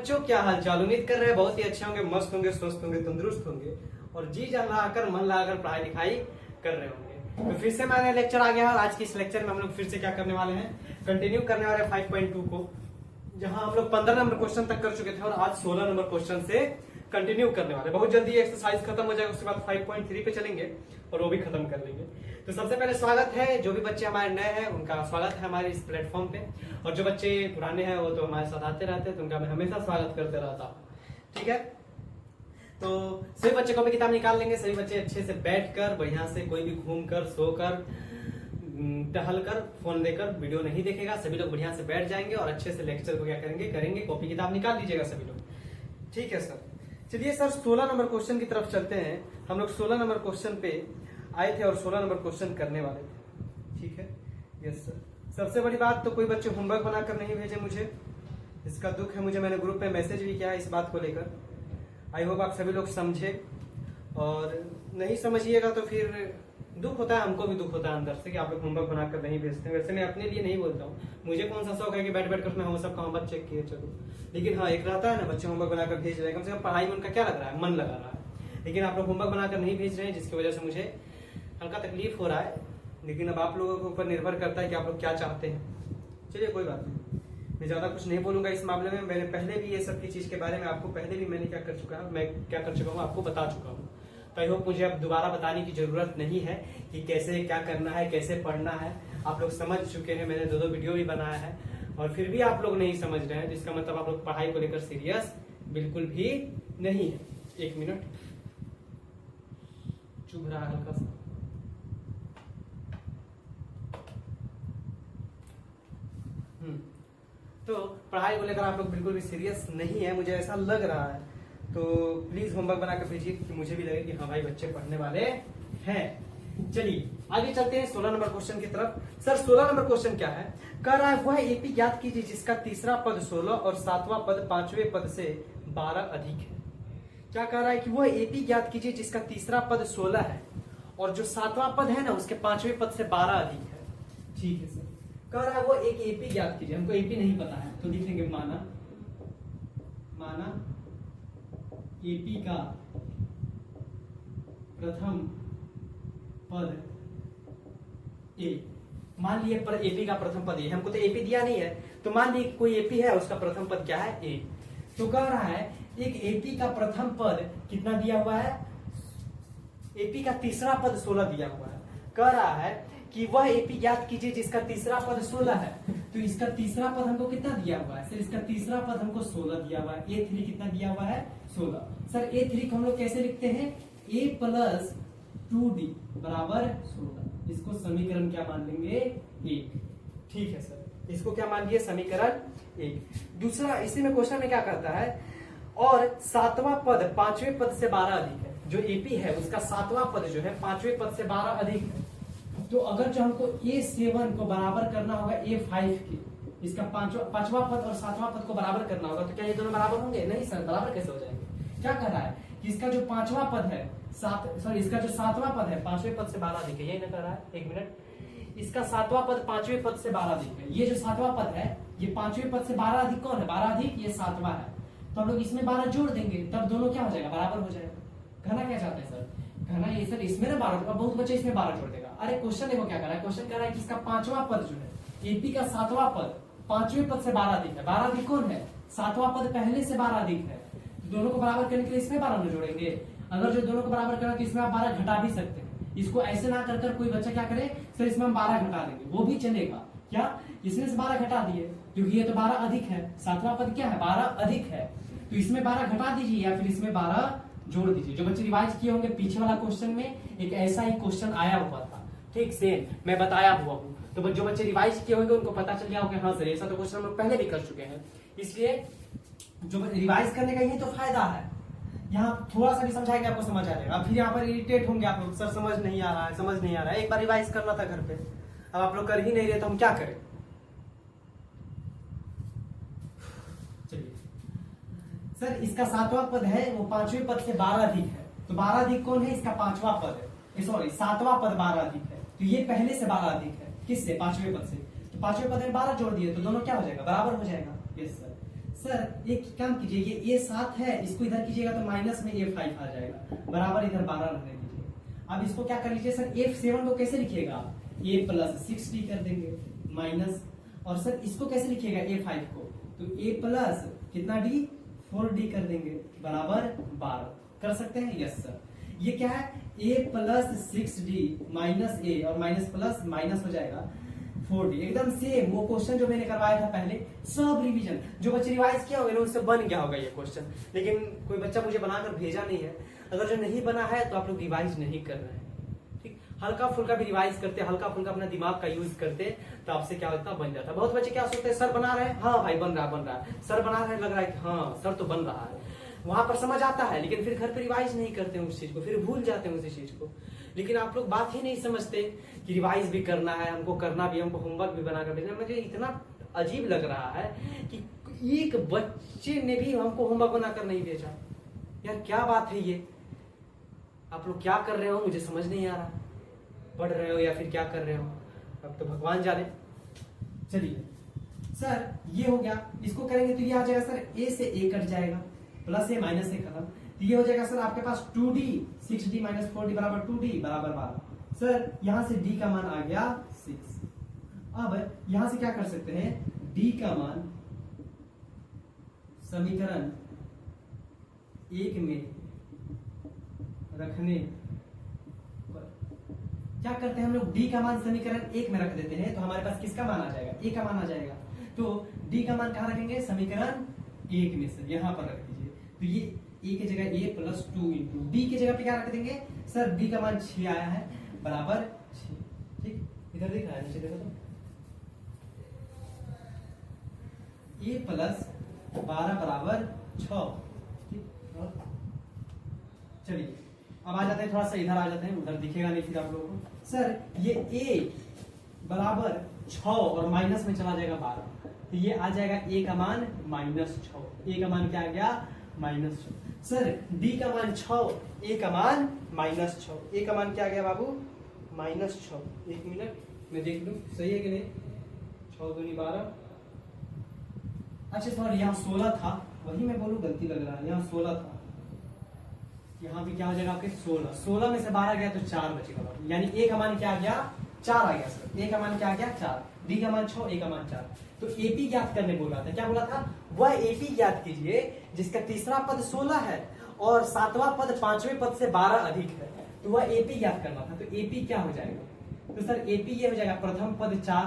बच्चों, क्या हालचाल? उम्मीद कर रहे हैं बहुत ही अच्छे होंगे, मस्त होंगे, स्वस्थ होंगे, तंदुरुस्त होंगे और जी जान लगाकर मन लगाकर पढ़ाई लिखाई कर रहे होंगे। तो फिर से मैंने लेक्चर आ गया। आज की इस लेक्चर में हम लोग फिर से क्या करने वाले हैं, कंटिन्यू करने वाले 5.2 को, जहां हम लोग 15 नंबर क्वेश्चन तक कर चुके थे और आज 16 नंबर क्वेश्चन से कंटिन्यू करने वाले। बहुत जल्दी एक्सरसाइज खत्म हो जाएगा, उसके बाद 5.3 पे चलेंगे और वो भी खत्म कर लेंगे। तो सबसे पहले स्वागत है, जो भी बच्चे हमारे नए हैं उनका स्वागत है हमारे इस प्लेटफॉर्म पे, और जो बच्चे पुराने हैं वो तो हमारे साथ आते रहते हैं, तो उनका मैं हमेशा स्वागत करते रहता हूँ। ठीक है, तो सभी बच्चे कॉपी किताब निकाल लेंगे। सभी बच्चे अच्छे से बैठकर बढ़िया से, कोई भी घूमकर, सोकर, टहलकर, फोन लेकर वीडियो नहीं देखेगा। सभी लोग बढ़िया से बैठ जाएंगे और अच्छे से लेक्चर को क्या करेंगे, कॉपी किताब निकाल लीजिएगा सभी लोग। ठीक है सर, चलिए सर 16 नंबर क्वेश्चन की तरफ चलते हैं। हम लोग 16 नंबर क्वेश्चन पे आए थे और 16 नंबर क्वेश्चन करने वाले थे। ठीक है, यस सर। सबसे बड़ी बात, तो कोई बच्चे होमवर्क बनाकर नहीं भेजे मुझे, इसका दुख है मुझे। मैंने ग्रुप में मैसेज भी किया है इस बात को लेकर। आई होप आप सभी लोग समझे, और नहीं समझिएगा तो फिर दुख होता है, हमको भी दुख होता है अंदर से कि आप लोग होमवर्क बनाकर नहीं भेजते। वैसे मैं अपने लिए नहीं बोलता हूँ, मुझे कौन सा शौक है कि बैठ बैठ कर मैं वो सबका होमवर्क चेक किए चलो। लेकिन हाँ, एक रहता है ना, बच्चे होमवर्क बनाकर भेज रहे हैं, कम से कम पढ़ाई में उनका क्या लग रहा है, मन लगा रहा है। लेकिन आप लोग होमवर्क बनाकर नहीं भेज रहे हैं, जिसकी वजह से मुझे हल्का तकलीफ हो रहा है। लेकिन अब आप लोगों के ऊपर निर्भर करता है कि आप लोग क्या चाहते हैं। चलिए कोई बात नहीं, मैं ज्यादा कुछ नहीं बोलूंगा इस मामले में। मैंने पहले भी ये सब की चीज के बारे में आपको पहले भी मैंने क्या कर चुका है, मैं क्या कर चुका हूँ आपको बता चुका हूँ। तो आई होप मुझे अब दोबारा बताने की जरूरत नहीं है कि कैसे क्या करना है, कैसे पढ़ना है। आप लोग समझ चुके हैं, मैंने 2 वीडियो भी बनाया है, और फिर भी आप लोग नहीं समझ रहे हैं, तो इसका मतलब आप लोग पढ़ाई को लेकर सीरियस बिल्कुल भी नहीं है। 1 मिनट, चुभ रहा है हल्का सा। तो पढ़ाई को लेकर आप लोग बिल्कुल भी सीरियस नहीं है, मुझे ऐसा लग रहा है। तो प्लीज होमवर्क बनाकर भेजिए कि मुझे भी लगे कि हाँ भाई बच्चे पढ़ने वाले हैं। चलिए आगे चलते हैं 16 नंबर क्वेश्चन की तरफ। सर 16 नंबर क्वेश्चन क्या है, कह रहा है वह एपी ज्ञात कीजिए जिसका तीसरा पद 16 और 7वां पद 5वें पद से 12 अधिक है। क्या कह रहा है कि वह एपी ज्ञात कीजिए जिसका तीसरा पद 16 है और जो 7वां पद है ना उसके 5वें पद से 12 अधिक है। ठीक है सर, कह रहा है वो एक एपी ज्ञात कीजिए। हमको एपी नहीं पता है तो लिखेंगे माना एपी का प्रथम पद ए। मान लिए पर एपी का प्रथम पद ए, हमको तो एपी दिया नहीं है, तो मान लिए कोई एपी है, उसका प्रथम पद क्या है, ए। तो कह रहा है एक एपी का प्रथम पद कितना दिया हुआ है, एपी का तीसरा पद 16 दिया हुआ है। कह रहा है कि वह एपी ज्ञात कीजिए जिसका तीसरा पद 16 है। तो इसका तीसरा पद हमको कितना दिया हुआ है सर, इसका तीसरा पद हमको 16 दिया हुआ है। A3 कितना दिया हुआ है, 16। सर A3 को हम लोग कैसे लिखते हैं, A + 2D बराबर 16। इसको समीकरण क्या मान लेंगे, 1। ठीक है सर, इसको क्या मान लिए, समीकरण 1। दूसरा इसी में क्वेश्चन में क्या करता है, और 7वां पद 5वें पद से 12 अधिक है। जो एपी है उसका 7वां पद जो है 5वें पद से 12 अधिक है। तो अगर जो हमको A7 को बराबर करना होगा A5 के, इसका 5वां पद और 7वां पद को बराबर करना होगा, तो क्या ये दोनों बराबर होंगे, नहीं सर, बराबर कैसे हो जाएंगे। क्या कह रहा है कि इसका जो 5वां पद है इसका जो 7वां पद है 5वें पद से 12 अधिक है, यही ना कह रहा है। 1 मिनट, इसका 7वां पद 5वें पद से 12 अधिक है। ये जो 7वां पद है ये 5वें पद से 12 अधिक कौन है, 12 अधिक ये 7वां है। तो हम लोग इसमें 12 जोड़ देंगे, तब दोनों क्या हो जाएगा, बराबर हो जाएगा। कहना क्या चाहते हैं सर, कहना ये सर इसमें ना 12, बहुत बच्चे इसमें 12 जोड़ देगा। अरे क्वेश्चन देखो क्या कर रहा है, क्वेश्चन कह रहा है कि इसका 5वां पद जो है, एपी का 7वां पद 5वें पद से 12 अधिक है। 12 अधिक कौन है, 7वां पद पहले से 12 अधिक है। तो दोनों को बराबर करने के लिए इसमें 12 जोड़ेंगे। अगर जो दोनों को बराबर करना तो इसमें आप 12 घटा भी सकते हैं। इसको ऐसे ना कर कोई बच्चा क्या करे, सर इसमें हम 12 घटा देंगे, वो भी चलेगा। क्या, इसमें से 12 घटा दिए क्योंकि ये तो 12 अधिक है, 7वां पद क्या है, 12 अधिक है। तो इसमें 12 घटा दीजिए या फिर इसमें 12 जोड़ दीजिए। जो बच्चे रिवाइज किए होंगे पीछे वाला क्वेश्चन में एक ऐसा ही क्वेश्चन आया हुआ था, ठीक सेम मैं बताया हुआ हूँ। तो जो बच्चे रिवाइज किए होंगे उनको पता चल गया होगा, हाँ सर ऐसा तो क्वेश्चन हम लोग पहले भी कर चुके हैं। इसलिए जो रिवाइज करने का यही तो फायदा है, यहाँ थोड़ा सा भी समझाएंगे आपको समझ आ जाएगा। फिर यहाँ पर इरिटेट होंगे आप लोग, सर समझ नहीं आ रहा है, समझ नहीं आ रहा है। एक बार रिवाइज करना था घर पे, अब आप लोग कर ही नहीं रहे तो हम क्या करें। सर इसका 7वां पद है वो 5वें पद से 12 अधिक है। तो 12 अधिक कौन है, इसका 5वां पद है, सॉरी 7वां पद 12 अधिक है। तो ये पहले से 12 अधिक है, किससे, 5वें पद से। तो 5वें पद में 12 जोड़ दिए तो दोनों क्या हो जाएगा, बराबर हो जाएगा। यस सर, सर एक काम कीजिए, ये A7 है, इसको इधर कीजिएगा तो माइनस में A5 आ जाएगा, बराबर इधर 12 रहने दीजिए। अब इसको क्या कर लीजिए सर, F7 को कैसे लिखिएगा, A प्लस 6D कर देंगे माइनस, और सर इसको कैसे लिखिएगा A5 को, तो A प्लस कितना D 4D कर देंगे बराबर 12। कर सकते हैं, यस सर। ये क्या है, A plus 6D minus A और माइनस प्लस माइनस हो जाएगा 4D, एकदम सेम वो क्वेश्चन जो मैंने करवाया था पहले, सब रिवीजन। जो बच्चे रिवाइज किया होगा उनसे बन गया होगा ये क्वेश्चन, लेकिन कोई बच्चा मुझे बनाकर भेजा नहीं है। अगर जो नहीं बना है तो आप लोग रिवाइज नहीं कर रहे हैं, ठीक, हल्का फुल्का भी रिवाइज करते, हल्का फुल्का अपना दिमाग का यूज करते, तो आपसे क्या होता, बन जाता। बहुत बच्चे क्या सोचते हैं, सर बना रहे हैं, हाँ भाई बन रहा है, सर बना रहे हैं, लग रहा है कि हाँ सर तो बन रहा है, वहां पर समझ आता है, लेकिन फिर घर पे रिवाइज नहीं करते हैं उस चीज को, फिर भूल जाते हैं उसी चीज को। लेकिन आप लोग बात ही नहीं समझते कि रिवाइज भी करना है, हमको करना भी, हमको होमवर्क भी बनाकर भेजना। मुझे इतना अजीब लग रहा है कि एक बच्चे ने भी हमको होमवर्क बनाकर नहीं भेजा। यार क्या बात है ये, आप लोग क्या कर रहे हो मुझे समझ नहीं आ रहा, पढ़ रहे हो या फिर क्या कर रहे हो, अब तो भगवान जाने। चलिए सर ये हो गया, इसको करेंगे तो ये आ जाएगा सर, A से A कट जाएगा, प्लस A माइनस A खत्म, तो ये हो जाएगा सर आपके पास 2D 6D माइनस 4D बराबर 2D बराबर 12। सर यहां से D का मान आ गया 6। अब यहां से क्या कर सकते हैं, D का मान समीकरण 1 में रखने पर क्या करते हैं हम लोग, D का मान समीकरण 1 में रख देते हैं, तो हमारे पास किसका मान आ जाएगा, A का मान आ जाएगा। तो D का मान कहां रखेंगे, समीकरण 1 में सर यहां पर रख दीजिए, तो ये A की जगह A प्लस 2 इंटू D की जगह पे क्या रख देंगे सर, D का मान 6 आया है बराबर 6, ठीक, इधर दिख रहा है नीचे देखो तो, A प्लस 12 बराबर 6, ठीक। चलिए अब आ जाते हैं, थोड़ा सा इधर आ जाते हैं, उधर दिखेगा नहीं फिर आप लोगों को। सर ये A बराबर 6 और माइनस में चला जाएगा 12, तो ये आ जाएगा A का मान -6, A का मान क्या आ गया -6। सर D का मान 6, A का मान -6, A का मान क्या आ गया बाबू -6। एक मिनट मैं देख लूं सही है कि नहीं, 6 दूनी 12, अच्छा सॉरी यहाँ 16 था, वही मैं बोलूं गलती लग रहा है, यहाँ 16 था, यहाँ भी क्या हो जाएगा आपके 16 में से 12 गया तो 4 बचेगा, यानी A का मान क्या आ गया 4 आ गया सर, A का मान क्या आ गया 4, D का मान 6, A का मान 4। तो AP ज्ञात करने बोला था, क्या बोला था, वह AP ज्ञात कीजिए जिसका तीसरा पद 16 है और सातवां पद 5वें पद से 12 अधिक है, तो वह AP ज्ञात करना था। तो AP क्या हो जाएगा, तो सर AP ये हो जाएगा प्रथम पद 4,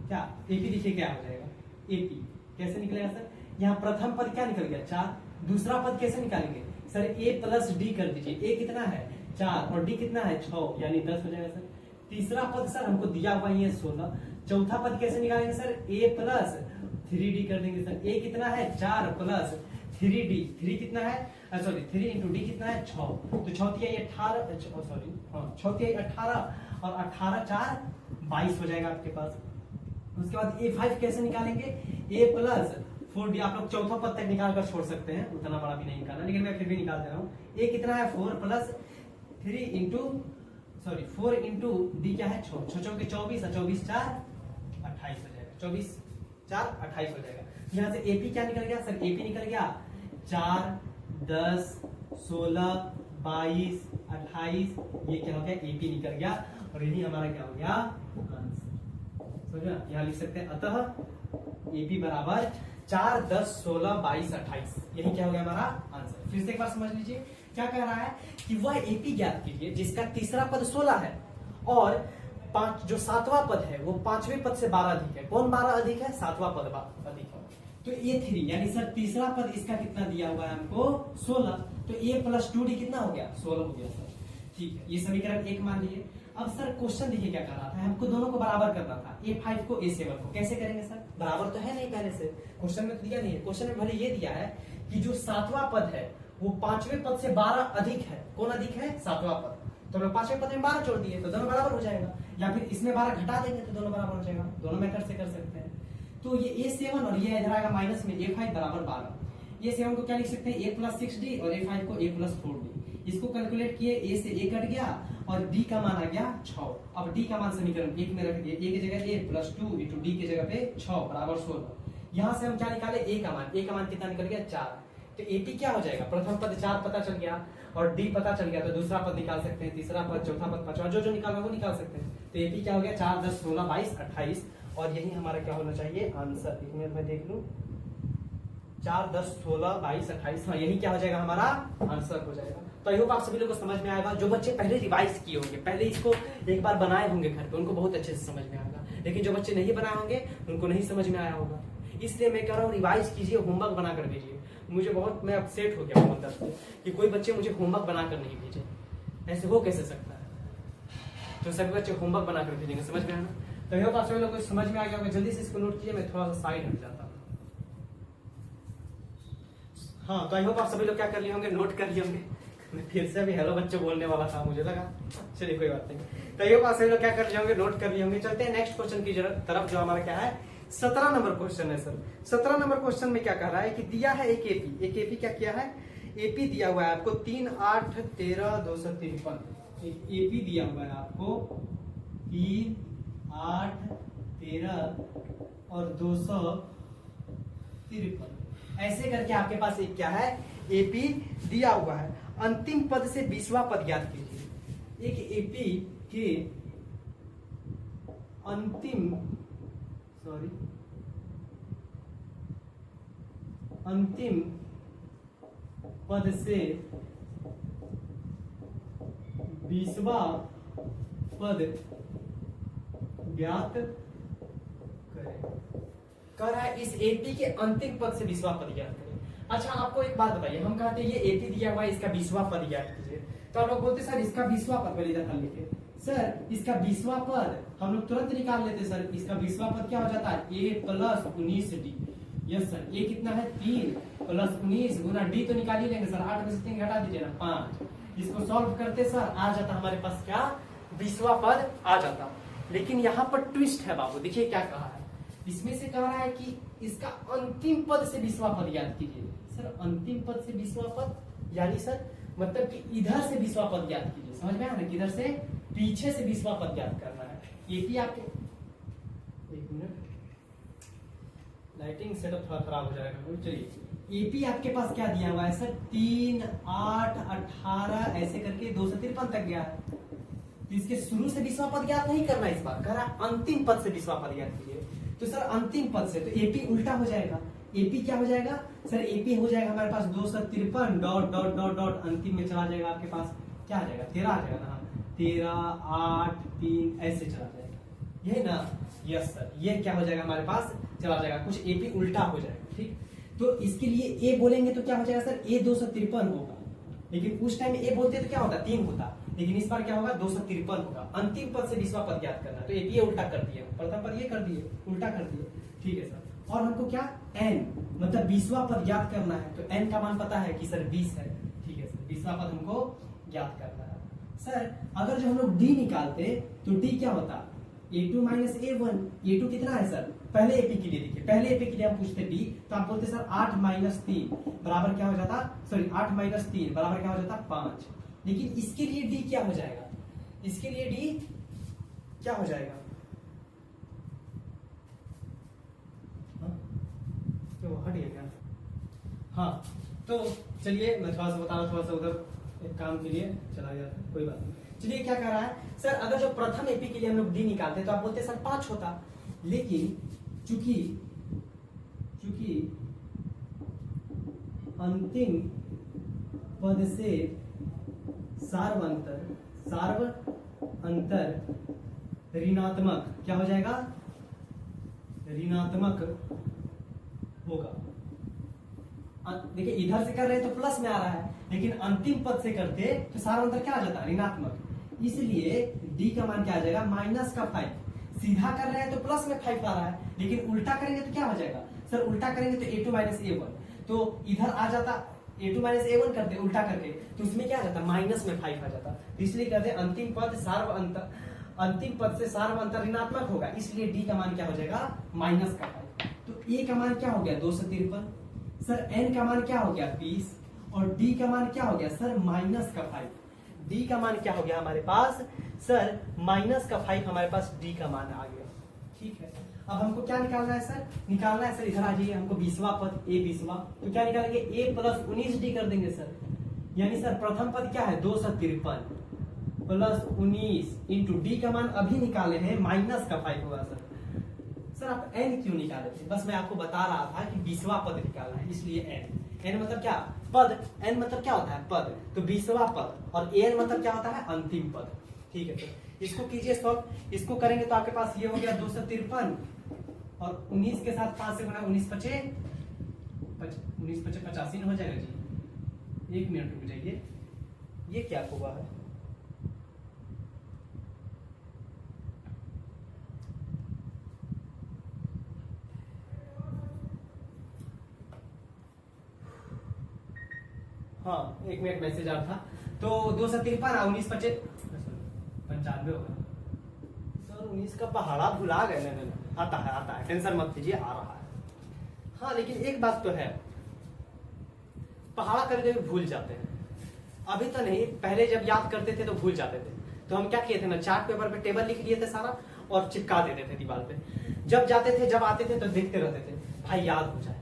क्या AP देखिए क्या हो जाएगा, AP कैसे निकलेगा सर, यहाँ प्रथम पद क्या निकल गया 4, दूसरा पद कैसे निकालेंगे सर, A प्लस D कर दीजिए, A कितना है 4 और D कितना है 6, यानी 10 हो जाएगा सर। तीसरा पद सर हमको दिया हुआ है 16, चौथा पद कैसे निकालेंगे सर, A प्लस 3D कर देंगे सर, A कितना है 4 प्लस 3D, 3 कितना है सॉरी 3 इंटू D कितना है 6, तो 6 ये 18 सॉरी हाँ 6 ये 18 और 18 4 22 हो जाएगा आपके पास। उसके बाद A5 कैसे निकालेंगे, A प्लस 4D, आप लोग चौथा पद तक निकाल कर छोड़ सकते हैं, उतना बड़ा भी नहीं निकालना, लेकिन मैं फिर भी निकाल दे रहा हूँ। A कितना है 4 plus 3 into sorry 4 into D क्या है 6, 6 चौके 24 और 24 4 28 हो जाएगा, 24 4 28 हो जाएगा। यहाँ से AP क्या निकल गया सर, AP निकल गया 4 10 16 22 28, ये क्या हो गया AP निकल गया, और यही हमारा क्या हो गया आंसर, समझा। यहाँ लिख सकते हैं अतः AP बराबर 4 10 16 22 28, यही क्या हो गया हमारा आंसर। फिर से एक बार समझ लीजिए क्या कह रहा है कि वह AP ज्ञात कीजिए जिसका तीसरा पद 16 है और जो सातवां पद है वो 5वें पद से 12 अधिक है। कौन 12 अधिक है, सातवां पद अधिक है। तो A3 यानी सर तीसरा पद इसका कितना दिया हुआ है हमको 16, तो A प्लस 2D कितना हो गया 16 हो गया सर, ठीक है। ये समीकरण 1 मान लिए। अब सर क्वेश्चन देखिए क्या कर रहा था, हमको दोनों को बराबर करना था, A5 को A7 को। कैसे करेंगे सर, बराबर तो है नहीं पहले से, क्वेश्चन में तो दिया नहीं है। क्वेश्चन में भले ये दिया है कि जो सातवां पद है वो 5वें पद से 12 अधिक है। कौन अधिक है, सातवां पद, तो हम 5वें पद में 12 जोड़ दिए तो दोनों बराबर हो जाएगा, या फिर इसमें 12 घटा देंगे तो दोनों बराबर हो जाएगा। दोनों मेथड से कर सकते हैं। तो ये A7 और ये इधर आएगा माइनस में A5 बराबर 12। A7 को क्या लिख सकते हैं A प्लस 6D और A5 को A प्लस 4D। इसको कैलकुलेट किए, A से A कट गया और D का मान आ गया 6। अब D का मान समीकरण 1 में रख दिए, A की जगह A प्लस 2 इंटू D की जगह पे 6 बराबर 16। यहां से हम क्या निकाले, ए का मान कितना निकल गया 4। तो एपी क्या हो जाएगा, प्रथम पद 4 पता चल गया और डी पता चल गया, तो दूसरा पद निकाल सकते हैं, तीसरा पद, चौथा पद, पांचवा, जो जो निकालना वो निकाल सकते हैं। तो एपी क्या हो गया 4 10 16 22 28 और यही हमारा क्या होना चाहिए आंसर। एक मिनट में देख लूं, 4 10 16 22 28, हाँ यही क्या हो जाएगा हमारा आंसर हो जाएगा। तो आई होप आप सभी लोग को समझ में आएगा। जो बच्चे पहले रिवाइज किए होंगे, पहले इसको एक बार बनाए होंगे घर पे, उनको बहुत अच्छे से समझ में आएगा। लेकिन जो बच्चे नहीं बनाए होंगे उनको नहीं समझ में आया होगा। इसलिए मैं कह रहा हूँ रिवाइज कीजिए, होमवर्क बना कर दीजिए। मुझे बहुत, मैं अपसेट हो गया हूँ अंदर से कि कोई बच्चे मुझे होमवर्क बनाकर नहीं भेजे, ऐसे हो कैसे सकता है। तो सभी बच्चे होमवर्क बनाकर भेजेंगे, समझ में आया ना। तो आई होप आप सभी लोग को समझ में आ गया होगा। जल्दी से इसको नोट कीजिए, मैं थोड़ा सा साइड हट जाता हूँ। हाँ, तो आई होप आप सभी लोग क्या कर लिए होंगे, नोट कर लिए होंगे। मैं फिर से अभी हेलो बच्चे बोलने वाला था, मुझे लगा, चलिए कोई बात नहीं। तो आई होप आप सभी लोग क्या कर लिए होंगे, नोट कर लिए होंगे। चलते हैं नेक्स्ट क्वेश्चन की तरफ, जो हमारा क्या है 17 नंबर क्वेश्चन है सर। 17 नंबर क्वेश्चन में क्या कह रहा है कि दिया है एक एपी क्या किया है, एपी दिया हुआ है आपको 3 8 13 253। एक एपी दिया हुआ है आपको 3 8 13 और 253। ऐसे करके आपके पास एक क्या है एपी दिया हुआ है। अंतिम पद से 20वां पद ज्ञात कीजिए। एक एपी के अंतिम पद से 20वां पद ज्ञात करें। कह रहा है इस एपी के अंतिम पद से 20वां पद ज्ञात करें। अच्छा आपको एक बात बताइए, हम कहते हैं ये एपी दिया हुआ है, इसका 20वां पद ज्ञात कीजिए, तो आप लोग बोलते सर इसका 20वां पद पहले इधर लिखे। सर इसका 20वां पद हम लोग तुरंत निकाल लेते सर। इसका 20वां पद क्या हो जाता है a + 19d। Yes sir, a कितना है 3 + 19 गुना d तो निकाल ही लेंगे सर। 8 में से 3 घटा दीजिए ना 5। इसको सॉल्व करते सर आ जाता हमारे पास क्या 20वां पद आ जाता। लेकिन यहाँ पर ट्विस्ट है बाबू, देखिए क्या कहा है इसमें से। कह रहा है कि इसका अंतिम पद से 20वां पद याद कीजिए। सर अंतिम पद से 20वां पद यानी सर मतलब कि इधर से 20वां पद याद कीजिए। समझ में आया ना, किधर से पीछे से 20वां पद याद करना है। एपी आपके, एक मिनट लाइटिंग सेटअप थोड़ा खराब हो जाएगा। चलिए एपी आपके पास क्या दिया हुआ है सर 3 8 18 ऐसे करके 253 तक गया है। तो इसके शुरू से 20वां पद ज्ञात नहीं करना इस बार, कह रहा है अंतिम पद से 20वां पद ज्ञात कीजिए। तो सर अंतिम पद से, तो एपी उल्टा हो जाएगा। एपी क्या हो जाएगा सर, एपी हो जाएगा हमारे पास 253 डॉट डॉट डॉट डॉट अंतिम में चला जाएगा आपके पास क्या आ जाएगा 13 आ जाएगा ना, 13 8 3 ऐसे चला जाएगा, ये ना। यस सर, ये क्या हो जाएगा हमारे पास चला जाएगा, कुछ एपी उल्टा हो जाएगा। ठीक, तो इसके लिए ए बोलेंगे तो क्या हो जाएगा सर ए 253 होगा। लेकिन उस टाइम ए बोलते तो क्या होता 3 होता, लेकिन इस बार क्या होगा 253 होगा। अंतिम पद से 20वां पद ज्ञात करना, तो एपी उल्टा कर दिया, प्रथम पद ये कर दिए उल्टा कर दिए। ठीक है सर, और हमको क्या n मतलब 20वां पद ज्ञात करना है। तो n का मान पता है कि सर 20 है। ठीक है सर, 20वां पद हमको ज्ञात करना है। सर अगर जो हम लोग d निकालते तो d क्या होता a2 - a1। a2 कितना है सर, पहले एपी के लिए देखिए, पहले एपी के लिए हम पूछते d, तो आप बोलते सर 8 - 3 बराबर क्या हो जाता, सॉरी 8 - 3 बराबर क्या हो जाता 5। लेकिन इसके लिए d क्या हो जाएगा, इसके लिए d क्या हो जाएगा, तो हट गया क्या। हाँ तो चलिए मैं थोड़ा सा बता रहा, थोड़ा सा उधर एक काम के लिए चला गया था, कोई बात नहीं। चलिए क्या कह रहा है सर, अगर जो प्रथम एपी के लिए हम लोग डी निकालते तो आप बोलते सर 5 होता। लेकिन चूंकि अंतिम पद से सार्व अंतर ऋणात्मक क्या हो जाएगा, ऋणात्मक होगा। देखिए इधर से कर रहे हैं तो प्लस में आ रहा है, लेकिन अंतिम पद से करते तो सारा अंतर क्या आ जाता ऋणात्मक। इसलिए d का मान क्या आ जाएगा -5। सीधा कर रहे हैं तो प्लस में 5 आ रहा है, लेकिन उल्टा करेंगे तो क्या हो जाएगा सर, उल्टा करेंगे तो a2 - a1, तो इधर आ जाता a2 - a1 करते उल्टा करके, तो उसमें क्या आ जाता -5 आ जाता। इसलिए कहते हैं अंतिम पद से सार्व अंतर ऋणात्मक होगा, इसलिए d का मान क्या हो जाएगा -5। तो a का मान क्या हो गया 253, सर n का मान क्या हो गया 20 और d का मान क्या हो गया सर -5। d का मान क्या हो गया हमारे पास सर -5 हमारे पास d का मान आ गया। ठीक है, अब हमको क्या निकालना है सर? निकालना है सर, इधर आ जाइए, हमको 20वां पद ए 20वां, तो क्या निकालेंगे? a प्लस 19d कर देंगे सर। यानी सर प्रथम पद क्या है? 253 प्लस 19 इंटू डी का मान अभी निकाले हैं, माइनस का 5 होगा सर। सर आप n क्यों निकाले थे? बस मैं आपको बता रहा था कि 20वां पद निकालना है, इसलिए n मतलब क्या? पद। n मतलब क्या होता है? पद। तो 20वां पद, और an मतलब क्या होता है? अंतिम पद। ठीक है, तो इसको कीजिए सॉल्व। इसको करेंगे तो आपके पास ये हो गया 253 और 19 के साथ 5 से गुना, 19 पचे 85 हो जाएगा जी। 1 मिनट रुक जाइए, ये क्या हुआ है? हाँ 1 मिनट मैसेज आ था। तो 253 और 19 पचे 95 होगा सर। 19 का पहाड़ा भुला गए। नहीं आता है, टेंशन मत लीजिए, आ रहा है। हाँ लेकिन एक बात तो है, पहाड़ा कभी कभी भूल जाते हैं। अभी तो नहीं, पहले जब याद करते थे तो भूल जाते थे। तो हम क्या किए थे ना, चार्ट पेपर पे टेबल लिख लिए थे सारा और चिपका देते थे दीवार पे। जब जाते थे, जब आते थे तो देखते रहते थे, भाई याद हो जाए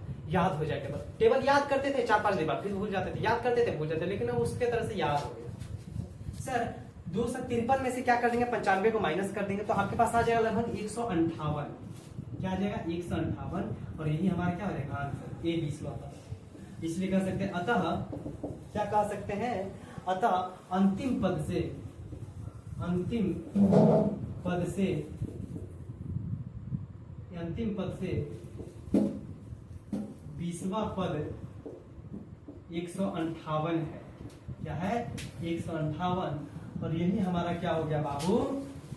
टेबल याद करते थे 4-5 दिन बाद, फिर भूल जाते थे, याद करते थे भूल जाते, लेकिन अब उसके तरह से याद हो गया। सर 253 में से क्या कर देंगे? 95 को माइनस कर देंगे, तो आपके पास आ जाएगा लगभग 158। क्या आ जाएगा? 158, और यही हमारा क्या हो जाएगा? आंसर ए 20वां पद। इसलिए कह सकते हैं, अतः क्या कह सकते हैं? अतः अंतिम पद से 20वां पद 158 है। क्या है? 158, और यही हमारा क्या हो गया बाबू?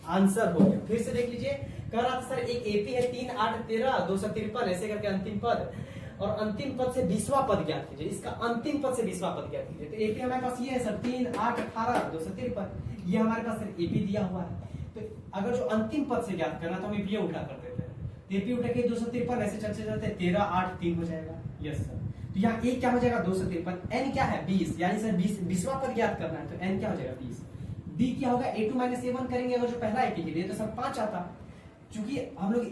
आंसर हो गया। फिर से देख लीजिए, कह रहा था सर एक एपी है 3, 8, 13, 253 ऐसे करके अंतिम पद, और अंतिम पद से 20वां पद ज्ञात कीजिए। इसका अंतिम पद से 20वां पद ज्ञात कीजिए। तो एपी हमारे पास ये है सर 3, 8, 18, 253, ये हमारे पास सर एपी दिया हुआ है। तो अगर जो अंतिम पद से ज्ञात करना तो हम एपी उठा कर देते हैं, एपी उठा के 253 ऐसे चलते चलते 13, 8, 3 हो जाएगा। यस सर, तो यहाँ एक क्या हो जाएगा? 253, एन क्या है? 20, यानी सर 20वां पद ज्ञात करना है, तो एन क्या हो जाएगा? 20। डी क्या होगा? a2 माइनस a1 करेंगे अगर जो पहला एपी के लिए, तो सर 5 आता। चूंकि हम लोग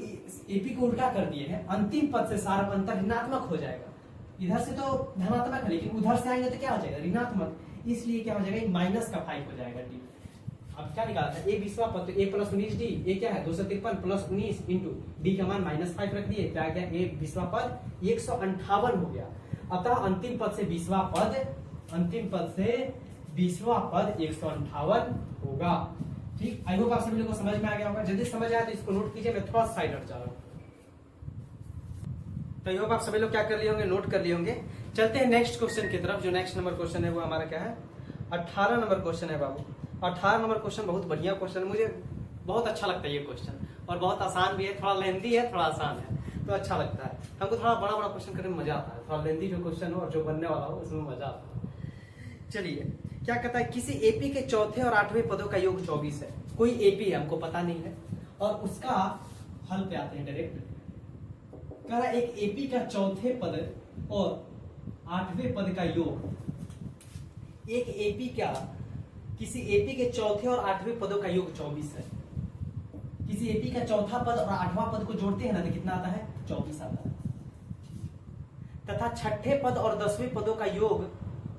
एपी को उल्टा कर दिए हैं, अंतिम पद से सारा अंतर ऋणात्मक हो जाएगा। इधर से तो धनात्मक है, लेकिन उधर से आएंगे तो क्या हो जाएगा? ऋणात्मक। इसलिए क्या हो जाएगा? माइनस का 5 हो जाएगा डी। अब क्या निकाला था? ए 20वां पद, तो a प्लस 19d, ये क्या है? 253 प्लस 19 इंटू डी का मान -5 रख दिए, क्या गया? ए 20वां पद 158 हो गया। अतः अंतिम पद से 20वां पद 158 होगा। ठीक, आई होप आप सभी लोगों को समझ में आ गया होगा। यदि समझ आया तो इसको नोट कीजिए, मैं थोड़ा साइड हट जा रहा हूँ। तो आई होप आप सभी लोग क्या कर लिए होंगे? नोट कर लिए होंगे। चलते हैं नेक्स्ट क्वेश्चन की तरफ। जो नेक्स्ट नंबर क्वेश्चन है वो हमारा क्या है? 18 नंबर क्वेश्चन है बाबू। 18 नंबर क्वेश्चन बहुत बढ़िया क्वेश्चन है, मुझे बहुत अच्छा लगता है ये क्वेश्चन, और बहुत आसान भी है। थोड़ा लेंथी है, थोड़ा आसान है, तो अच्छा लगता है हमको। थोड़ा बड़ा बड़ा क्वेश्चन करने में मजा आता है। थोड़ा लेंथी जो क्वेश्चन हो और जो बनने वाला हो उसमें मजा आता है। चलिए, क्या कहता है? किसी एपी के चौथे और 8वें पदों का योग 24 है। कोई एपी है, हमको पता नहीं है, और उसका हल पे आते हैं डायरेक्ट। कह रहा है एक एपी का चौथे पद और 8वें पद का योग, एक एपी का किसी एपी के चौथे और 8वें पदों का योग 24 है। किसी एपी का चौथा पद और 8वां पद को जोड़ते हैं ना, तो कितना आता है? 24 आता है। तथा छठे पद और 10वें पदों का योग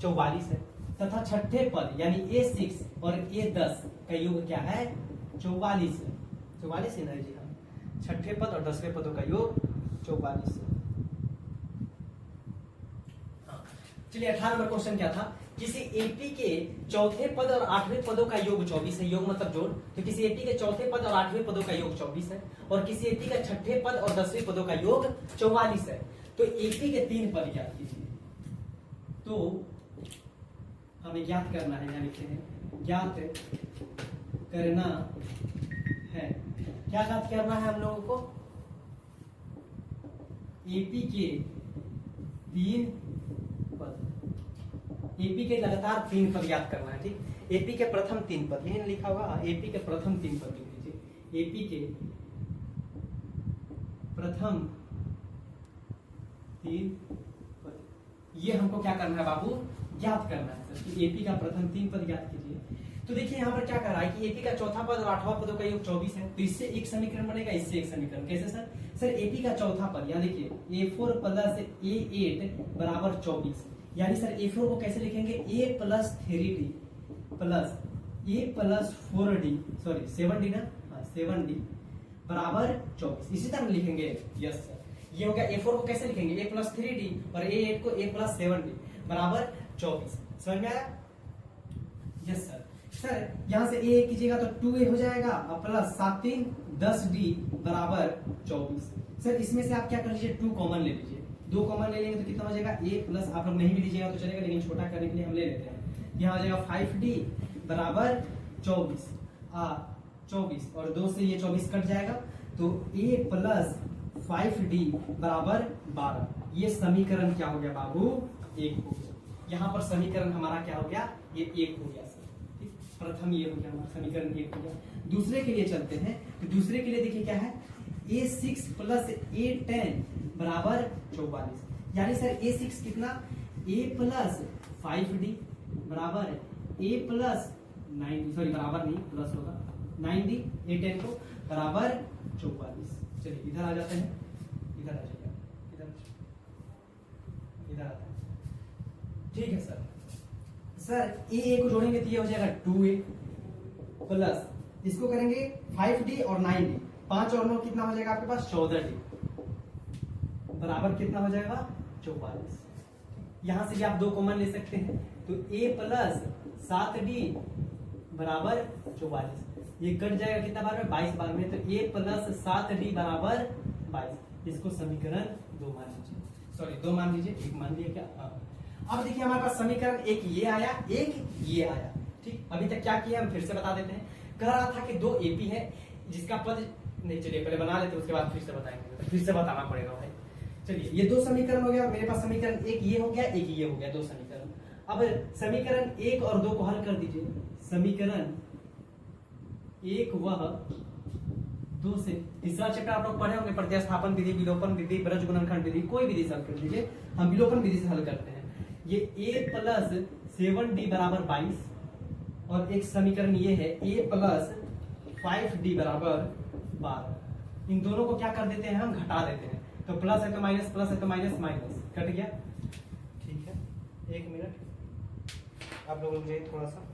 44 है। तथा छठे पद यानी A6 और A10 का योग क्या है? 44 है। 44 है ना जी? हाँ, छठे पद और 10वें पदों का योग 44 है। चलिए 18 नंबर क्वेश्चन क्या था? किसी एपी के चौथे पद और 8वें पदों का योग 24 है। योग मतलब जोड़। तो किसी एपी के चौथे पद और 8वें पदों का योग 24 है, और किसी एपी का छठे पद और 10वें पदों का योग 44 है। तो एपी के 3 पद ज्ञात कीजिए। तो हमें ज्ञात करना है, यानी लिखते हैं ज्ञात करना है। क्या ज्ञात करना है हम लोगों को? एपी के 3 पद, एपी के लगातार 3 पद ज्ञात करना है। ठीक, एपी के प्रथम 3 पद, यही लिखा हुआ, एपी के प्रथम 3 पद लिख लीजिए। एपी के प्रथम 3 पद, ये हमको क्या करना है बाबू? ज्ञात करना है सर। एपी का प्रथम 3 पद ज्ञात कीजिए। तो देखिए यहाँ पर क्या कर रहा है कि एपी का चौथा पद और आठवां पदों का योग 24 है, तो इससे एक समीकरण बनेगा, इससे एक समीकरण। कैसे सर? सर एपी का चौथा पद यहाँ देखिए A4 प्लस A8 बराबर 24, यानी सर A4 को कैसे लिखेंगे? A plus 3D plus A plus 4D, sorry 7D ना, हाँ 7D बराबर 24, इसी तरह लिखेंगे। यस सर, ये हो गया। A4 को कैसे लिखेंगे? A प्लस 3D और A8 को A प्लस 7D बराबर 24। समझ में आया? Yes sir. सर यहाँ से A कीजिएगा तो 2A हो जाएगा और प्लस 7 3 10D बराबर 24। सर इसमें से आप क्या कर लीजिए? 2 कॉमन ले लीजिए, 2 कॉमन ले लेंगे तो कितना हो जाएगा? A प्लस, आप लोग नहीं भी लीजिएगा तो चलेगा, लेकिन छोटा करने के लिए हम ले लेते हैं। यहाँ हो जाएगा 5D बराबर 24 24, और 2 से ये 24 कट जाएगा तो A प्लस 5D बराबर 12। ये समीकरण क्या हो गया बाबू? 1 हो गया। यहाँ पर समीकरण हमारा क्या हो गया? ये 1 हो गया सर। प्रथम ये हो गया हमारा समीकरण 1 हो गया। दूसरे के लिए चलते हैं, तो दूसरे के लिए देखिए क्या है? A6 प्लस A10 बराबर 44, यानी सर A6 कितना? A प्लस 5D बराबर A प्लस 9, सॉरी बराबर नहीं, प्लस होगा 9D, A10 को बराबर 44। चलिए इधर आ जाते हैं, इधर आ जाइए, इधर आता है। ठीक है सर। सर A को जोड़ेंगे तो ये हो जाएगा 2A प्लस, इसको करेंगे 5D और 9D, 5 और 9 कितना हो जाएगा आपके पास? 14D बराबर कितना हो जाएगा? 44। यहां से भी आप 2 कॉमन ले सकते हैं, तो A प्लस 7D बराबर 44, ये कट जाएगा कितना बार में? 22 बार में, तो A प्लस 7D बराबर 22। इसको समीकरण 2 मान लीजिए, सॉरी 2 मान लीजिए, 1 मान लिया क्या? हाँ। अब देखिए हमारे पास समीकरण एक ये आया, एक ये आया। ठीक, अभी तक क्या किया हम फिर से बता देते हैं। कह रहा था कि 2 AP है जिसका पद नहीं, चलिए पहले बना लेते उसके बाद फिर से बताएंगे, तो फिर से बताना पड़ेगा भाई। चलिए ये 2 समीकरण हो गया मेरे पास, समीकरण एक ये हो गया, एक ये हो गया, 2 समीकरण। अब समीकरण 1 और 2 को हल कर दीजिए। समीकरण 1 वह 2 से, तीसरा चैप्टर आप लोग पढ़े होंगे, प्रतिस्थापन विधि, विलोपन विधि, ब्रज गुणनखंड विधि, कोई विधि से हल कर दीजिए। हम विलोपन विधि से हल करते हैं। ये A प्लस 7D बराबर 22, और एक समीकरण ये है A प्लस 5D बराबर 12। इन दोनों को क्या कर देते हैं? हम घटा देते हैं, तो प्लस है तो माइनस, प्लस है तो माइनस, माइनस कट गया। ठीक है, 1 मिनट आप लोगों मुझे थोड़ा सा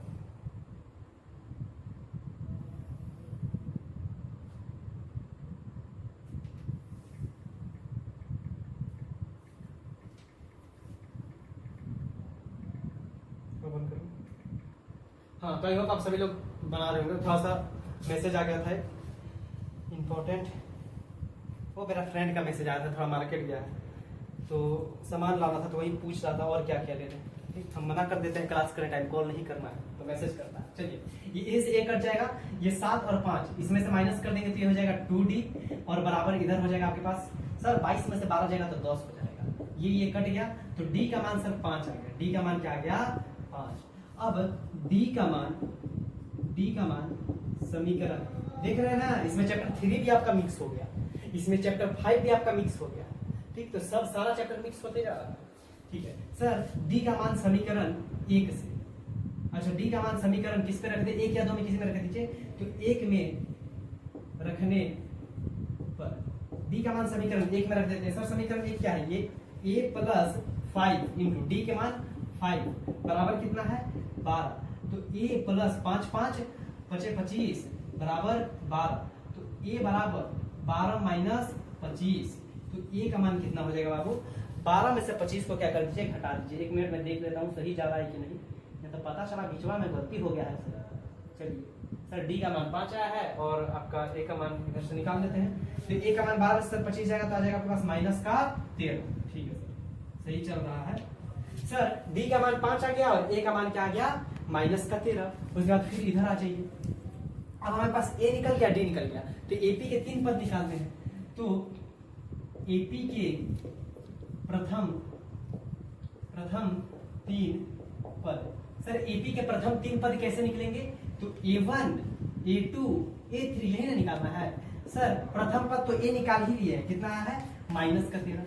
हाँ, तो आई होप आप सभी लोग बना रहे होंगे। थोड़ा सा मैसेज आ गया था इम्पोर्टेंट, वो मेरा फ्रेंड का मैसेज आया था, थोड़ा मार्केट गया है तो सामान लाना था, तो वही पूछ रहा था और क्या क्या ले रहे हैं। ठीक, हम मना कर देते हैं क्लास करने टाइम, कॉल नहीं करना है तो मैसेज करना है। चलिए ये A से A कट जाएगा, ये 7 और 5 इसमें से माइनस कर देंगे तो ये हो जाएगा 2D, और बराबर इधर हो जाएगा आपके पास सर 22 में से 12 जाएगा तो 10 हो जाएगा। ये कट गया तो D का मान सर 5 आ गया, D का मान क्या आ गया? 5। अब D का मान समीकरण देख रहे हैं ना, इसमें चैप्टर 3 भी आपका मिक्स हो गया, इसमें चैप्टर 5 भी आपका मिक्स हो गया। ठीक, तो सब सारा चैप्टर मिक्स होते जा रहा है। ठीक है सर, D का मान समीकरण 1 से, अच्छा D का मान समीकरण किस पे रख दे? 1 या 2 में किसी में रख दीजिए, तो 1 में रखने पर D का मान समीकरण 1 में रख देते हैं। सर समीकरण 1 क्या है? ये A प्लस 5 इंटू D के मान 5 बराबर कितना है? 12, तो A प्लस 5 5 25 बराबर 12, तो A बराबर 12 माइनस 25, तो A का मान कितना हो जाएगा बाबू? 12 में से 25 को क्या कर दीजिए? घटा दीजिए। 1 मिनट में देख लेता हूँ सही जा रहा है कि नहीं, नहीं तो पता चला बीचवा में गलती हो गया है सर। चलिए सर D का मान 5 आया है और आपका A का मान इधर से निकाल लेते हैं, तो A का मान 12 से 25 जाएगा तो आ जाएगा आपके पास माइनस का 13। ठीक है सर, सही चल रहा है सर। D का मान 5 आ गया और A का मान क्या आ गया? माइनस का 13। उसके बाद फिर इधर आ जाइए, अब हमारे पास A निकल गया, D निकल गया, तो AP के 3 पद निकालते हैं। तो AP के प्रथम 3 पद, सर AP के प्रथम 3 पद कैसे निकलेंगे? तो A1 A2 A3 यही ना निकालना है सर। प्रथम पद तो A निकाल ही लिया है, कितना है? माइनस का 13।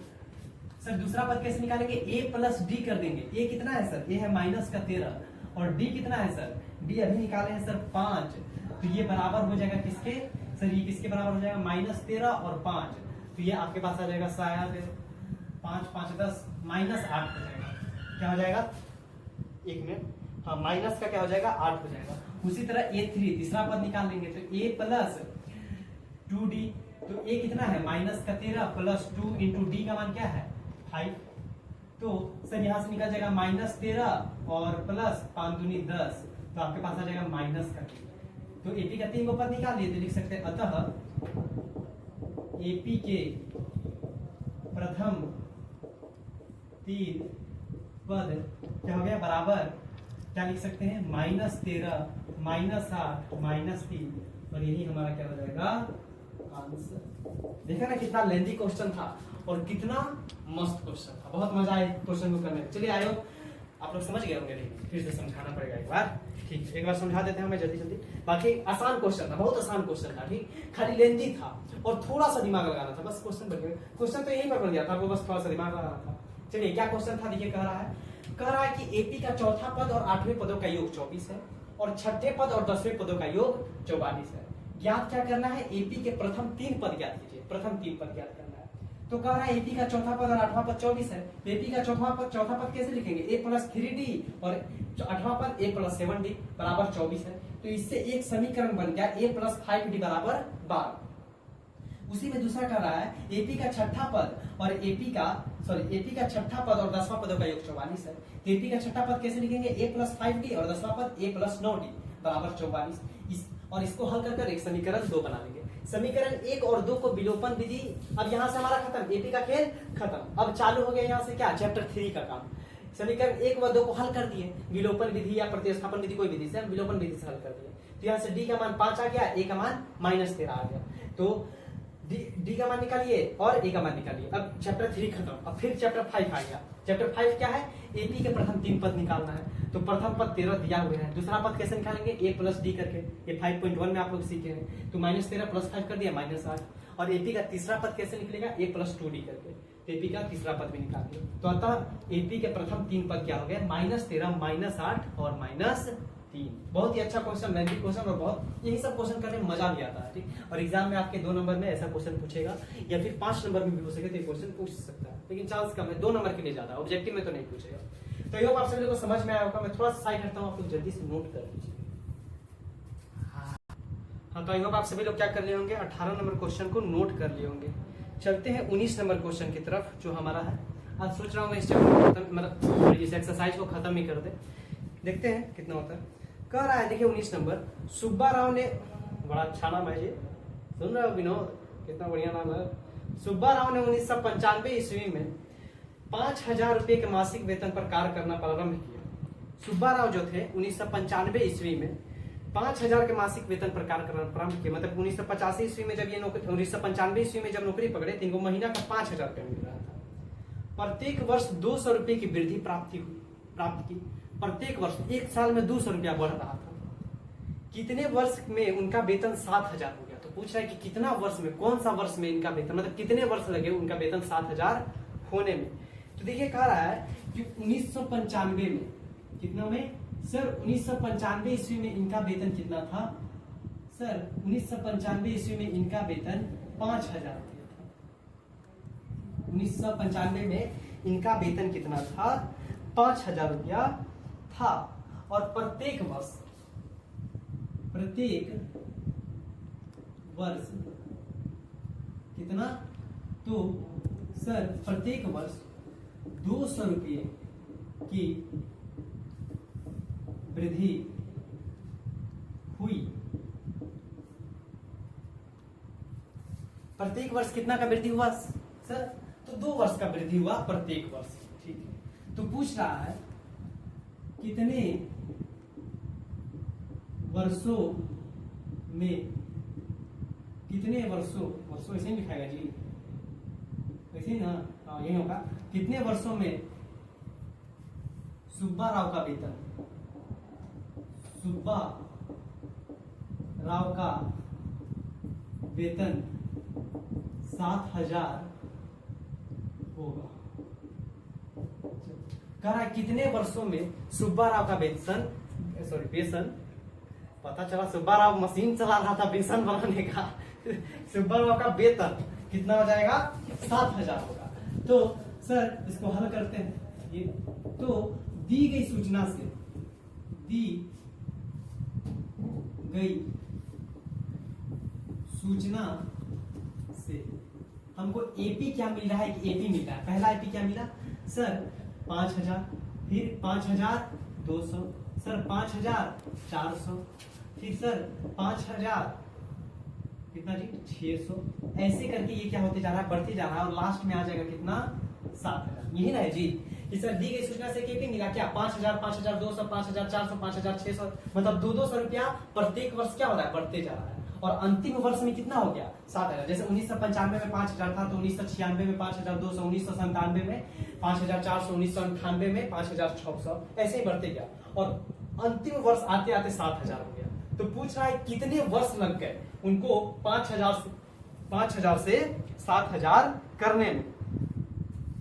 सर दूसरा पद कैसे निकालेंगे? A प्लस D कर देंगे। A कितना है सर? A है माइनस का 13, और D कितना है सर? डी अभी निकाले हैं सर 5, तो ये बराबर हो जाएगा किसके सर, ये किसके बराबर हो जाएगा -13 और 5, तो ये आपके पास आ जाएगा शायद 5 5 10 -8 हो जाएगा। क्या हो जाएगा, एक मिनट, हाँ माइनस का क्या हो जाएगा 8 हो जाएगा। उसी तरह A3 तीसरा पद निकाल लेंगे तो A प्लस 2D, तो A कितना है -13 प्लस 2 इंटू डी का मान क्या है 5, तो सर यहाँ से निकल जाएगा -13 और प्लस 5 दूनी 10, तो आपके पास आ जाएगा -3। तो AP का 3 पद निकाल लिए तो लिख सकते हैं अतः AP के प्रथम 3 पद क्या हो गया बराबर, क्या लिख सकते हैं -13 -8 -3, और यही हमारा क्या हो जाएगा आंसर। देखा ना कितना लेंथी क्वेश्चन था और कितना मस्त क्वेश्चन था, बहुत मजा आया क्वेश्चन को करने में। चलिए आयो आप लोग समझ गए होंगे, नहीं फिर से समझाना पड़ेगा एक बार, ठीक है एक बार समझा देते हैं हमें जल्दी जल्दी। बाकी आसान क्वेश्चन था, बहुत आसान क्वेश्चन था, ठीक, खाली लेंथी था और थोड़ा सा दिमाग लगाना था बस, क्वेश्चन तो यही पर बन गया था, आपको बस थोड़ा सा दिमाग लगाना था। चलिए क्या क्वेश्चन था देखिए, कह रहा है कि एपी का चौथा पद और 8वें पदों का योग 24 है और छठे पद और 10वें पदों का योग 44 है। ज्ञात क्या करना है, एपी के प्रथम 3 पद ज्ञात कीजिए, प्रथम 3 पद ज्ञात करना है। तो कह रहा है एपी का चौथा पद और 8वां पद 24 है, एपी का चौथा पद कैसे लिखेंगे, a प्लस 3d और 8वां पद a प्लस 7d बराबर 24 है। तो इससे एक समीकरण बन गया a प्लस 5d बराबर 12। उसी में दूसरा कह रहा है एपी का छठा पद और एपी का छठा पद और 10वां पदों का योग 44 है। तो एपी का छठा पद कैसे लिखेंगे, a प्लस 5d और 10वां पद a प्लस 9d बराबर 44। और इसको हल कर एक समीकरण 2 बना लेंगे। समीकरण 1 और 2 को विलोपन विधि, अब यहाँ से हमारा खत्म, एपी का खेल खत्म, अब चालू हो गया यहाँ से क्या चैप्टर 3 का काम। समीकरण 1 व 2 को हल कर दिए विलोपन विधि या प्रतिस्थापन विधि, कोई विधि से हम विलोपन विधि से हल कर दिए। तो यहाँ से डी का मान 5 आ गया, a का मान -13 आ गया। तो डी का मान निकालिए और ए का मान निकालिए। अब चैप्टर 3 खत्म, अब फिर चैप्टर 5 आ गया। चैप्टर 5 क्या है, एपी के प्रथम 3 पद निकालना है। तो प्रथम पद 13 दिया हुआ है, दूसरा पद कैसे निकालेंगे, a प्लस डी करके, ये 5.1 में आप लोग सीखे हैं। तो -13 प्लस 5 कर दिया -8। और एपी का तीसरा पद कैसे निकलेगा, a प्लस 2d करके, तो एपी का तीसरा पद भी निकाल दिया। तो अतः एपी के प्रथम 3 पद क्या हो गए, -13 -8 और -3। बहुत ही अच्छा क्वेश्चन, लेंथी क्वेश्चन, और बहुत यही सब क्वेश्चन करने में मजा भी आता है, ठीक। और एग्जाम में आपके 2 नंबर में ऐसा क्वेश्चन पूछेगा या फिर 5 नंबर में भी हो सके तो ये क्वेश्चन पूछ सकता है, लेकिन चांस कम है, 2 नंबर के लिए ज्यादा, ऑब्जेक्टिव में तो नहीं पूछेगा। तो ये आप सभी को समझ में आया होगा। मैं थोड़ा सा साइड हटता हूँ, आप लोग जल्दी से नोट कर लीजिए। हाँ, तो आई होप आप सभी लोग क्या कर लिए होंगे, 18 नंबर क्वेश्चन को नोट कर लिए होंगे। चलते हैं 19 नंबर क्वेश्चन की तरफ, जो हमारा है। आज सोच रहा हूँ इस मतलब इस एक्सरसाइज को खत्म ही कर दे, देखते हैं कितना होता है। कह रहा है देखिए 19 नंबर, सुब्बा राव ने, बड़ा अच्छा नाम है ये, सुन रहे हो विनोद, कितना बढ़िया नाम है। सुब्बा राव ने 1995 ईस्वी में 5000 रुपये के मासिक वेतन पर कार्य करना प्रारंभ किया। सुब्बा राव जो थे 1995 ईस्वी में 5000 के मासिक वेतन पर कार्य करना प्रारंभ किया। मतलब 1985 ईस्वी में जब ये नौकरी, 1995 ईस्वी में जब नौकरी पकड़े तो इनको महीना का 5000 रुपये मिल रहा था। प्रत्येक वर्ष 200 रुपये की वृद्धि प्राप्त की। प्रत्येक वर्ष 1 साल में 200 रुपया बढ़ रहा था। कितने वर्ष में उनका वेतन 7000 हो गया। तो पूछ रहा है कि कितना वर्ष में, कौन सा वर्ष में इनका वेतन, मतलब कितने वर्ष लगे उनका वेतन 7000 होने में। तो देखिए कह रहा है कि 1995 में, कितना में सर, 1995 ईस्वी में इनका वेतन कितना था सर, 1995 ईस्वी में इनका वेतन 5000 रुपया था। 1995 में इनका वेतन कितना था, 5000 रुपया था। और प्रत्येक वर्ष कितना, तो सर प्रत्येक वर्ष 200 रुपये की वृद्धि हुई। प्रत्येक वर्ष कितना का वृद्धि हुआ सर, तो 2 वर्ष का वृद्धि हुआ प्रत्येक वर्ष, ठीक है। तो पूछ रहा है कितने वर्षों ऐसे ही लिखाएगा जी, ऐसे ही ना, हाँ यही होगा। कितने वर्षों में सुब्बा राव का वेतन 7000 होगा। कह रहा है कितने वर्षों में सुब्बा राव का वेतन पता चला सुब्बा राव मशीन चला रहा था बेसन बनाने का। सुब्बा राव का वेतन कितना हो जाएगा? 7,000 होगा। तो सर इसको हल करते हैं। ये तो दी गई सूचना से हमको एपी क्या मिल रहा है? एपी मिल रहा है। पहला एपी क्या मिला सर? 5,000, फिर 5,200, सर 5,400, फिर सर 5,000 कितना जी? 600। ऐसे करके ये क्या होते जा रहा है? बढ़ते जा रहा है और लास्ट में आ जाएगा कितना? 7,000। यही ना है जी कि सर दी गई सूचना से केपी मिला क्या? 5,000, 5,200, 5,400, 5,600, मतलब 200 रुपया प्रत्येक वर्ष क्या हो रहा है? बढ़ते जा रहा है। और अंतिम वर्ष में कितना हो गया? 7,000। जैसे 1995 में 5,000 था तो 1996 में 5,200, 1997 में 5,400, 1998 में 5,600, ऐसे ही बढ़ते गया और अंतिम वर्ष आते आते 7,000 हो गया। तो पूछ रहा है कितने वर्ष लग गए उनको 5,000 से 7,000 करने में।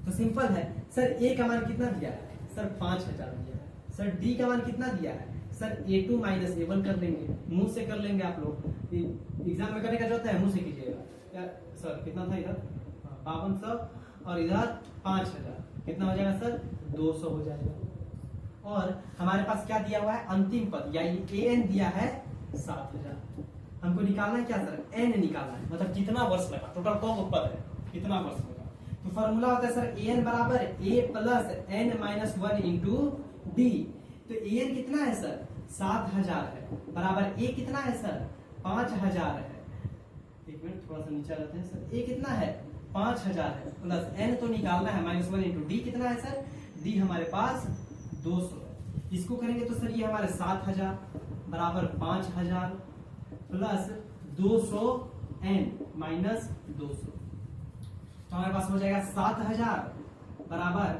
तो सिंपल है सर, ए का मान कितना दिया है? सर 5,000 दिया है। सर डी का मान कितना दिया है? सर A2 माइनस A1 कर लेंगे, मुंह से कर लेंगे। आप लोग एग्जाम में करने का जरूरत है, मुंह से कीजिएगा। या सर कितना था इधर? 5200 और इधर 5,000, कितना हो जाएगा सर? 200 हो जाएगा। और हमारे पास क्या दिया हुआ है? अंतिम पद यानी an दिया है 7,000। हमको निकालना है क्या सर? n निकालना है, मतलब कितना वर्ष लगा, टोटल कौन पद है, कितना वर्ष लगा। तो फॉर्मूला होता है सर an बराबर a plus n minus 1 into D. तो an कितना है सर? 7,000 है, बराबर a कितना है सर? 5,000 है। एक मिनट थोड़ा सा नीचे रहते हैं सर। a कितना है? 5,000 है, प्लस n तो निकालना है माइनस 1 इंटू डी कितना है सर? डी हमारे पास 200 है। इसको करेंगे तो सर ये हमारे 7,000 बराबर 5,000 प्लस 200 n माइनस 200, तो हमारे पास हो जाएगा 7,000 बराबर,